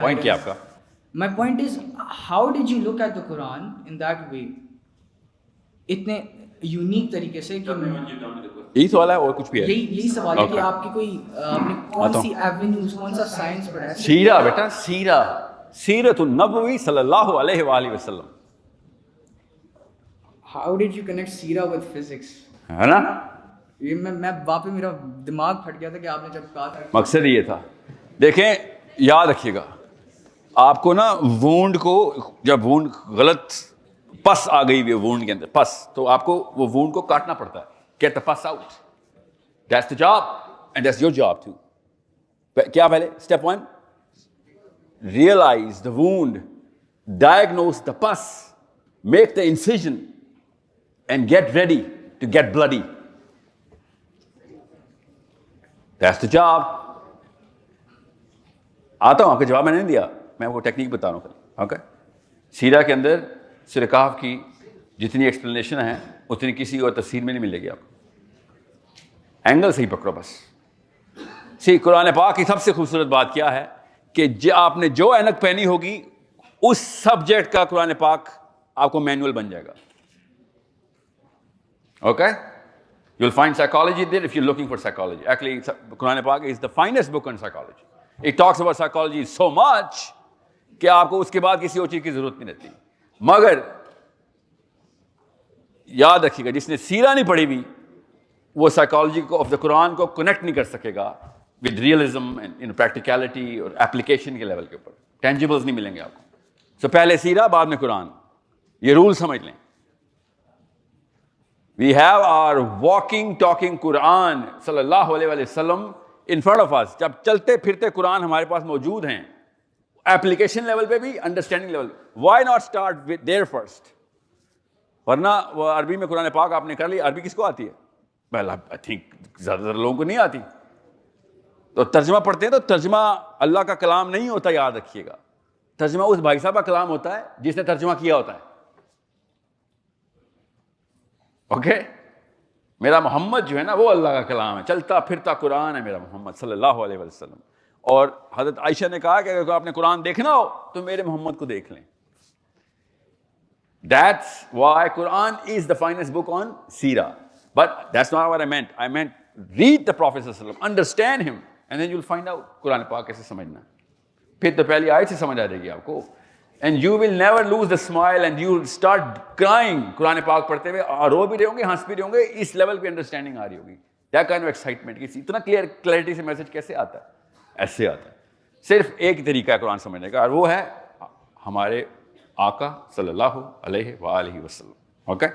Point क्या आपका? My point is, how did you look at the Quran in that way? इतने unique तरीके से कि यही सवाल है और कुछ भी है? यही सवाल है कि Okay. आपकी कोई आपने कौन सी एवेन्यूज, कौन सा साइंस पढ़ा है? सीरा बेटा, सीरा, सीरतुन नबवी सल्लल्लाहु अलैहि वसल्लम। How did you connect Sira with physics? है ना? ये मैं वापस मेरा दिमाग फट गया था कि आपने जब कहा था। मकसद ये था, देखें, याद रखिएगा, आपको ना वूंड को, जब वूंड गलत पस आ गई हुई वूंड के अंदर पस, तो आपको वो वूंड को काटना पड़ता है, get the pus out, that's the job and that's your job too. क्या पहले step 1, realize the wound, diagnose the pus, make the incision and get ready to get bloody, that's the job. आता हूं, आपका जवाब मैंने नहीं दिया, मैं आपको टेक्निक बता रहा हूं। ओके, सीरा के अंदर सूरह कहफ की जितनी एक्सप्लेनेशन है उतनी किसी और तफसीर में नहीं मिलेगी आपको। एंगल सही पकड़ो बस। सी, कुरान पाक की सबसे खूबसूरत बात क्या है कि आपने जो ऐनक पहनी होगी उस सब्जेक्ट का कुरान पाक आपको मैनुअल बन जाएगा। Okay, you will find psychology there if you are looking for psychology. Actually Quran पाक is the finest book on psychology. It talks about psychology so much कि आपको उसके बाद किसी और चीज की जरूरत नहीं रहती। मगर याद रखिएगा, जिसने सीरा नहीं पढ़ी हुई वो साइकोलॉजी को ऑफ द कुरान को कनेक्ट नहीं कर सकेगा विद रियलिज्म एंड प्रैक्टिकलिटी और एप्लीकेशन के लेवल के ऊपर। टेंजिबल्स नहीं मिलेंगे आपको। सो पहले सीरा, बाद में कुरान, ये रूल समझ लें। We have our walking talking Quran सल्लल्लाहु अलैहि वसल्लम इन फ्रंट ऑफ अस। जब चलते फिरते कुरान हमारे पास मौजूद हैं, एप्लीकेशन लेवल पे भी, understanding level. Why not start with their first? वरना वो अरबी में कुरान पाक आपने कर ली, अरबी किसको आती है? वेल, आई थिंक ज्यादातर लोगों को नहीं आती। तो तर्जमा पढ़ते हैं तो तर्जमा अल्लाह का कलाम नहीं होता, याद रखिएगा। तर्जमा उस भाई साहब का कलाम होता है जिसने तर्जमा किया होता है। ओके, मेरा मोहम्मद जो है ना वो अल्लाह का कलाम है, चलता फिरता कुरान है मेरा मोहम्मद सल्लल्लाहु अलैहि वसल्लम। और हजरत आयशा ने कहा कि अगर आपने कुरान देखना हो तो मेरे मोहम्मद को देख लें। That's why Quran is the finest book on सीरा। But that's not what I meant. I meant read the prophet सल्लल्लाहु अलैहि वसल्लम, understand him and then you will find out Quran पाक कैसे समझना। फिर तो पहली आयत से समझ आ जाएगी आपको। And you will never lose the smile and you start crying. Quran पाक पढ़ते हुए रो भी रहे होंगे, हंस भी रहे होंगे, इस लेवल पे अंडरस्टैंडिंग आ रही होगी। दैट काइंड ऑफ एक्साइटमेंट की इतना क्लैरिटी से मैसेज कैसे आता है? ऐसे आता है। सिर्फ एक तरीका है कुरान समझने का, और वो है हमारे आका सल्लल्लाहु अलैहि वसल्लम। ओके।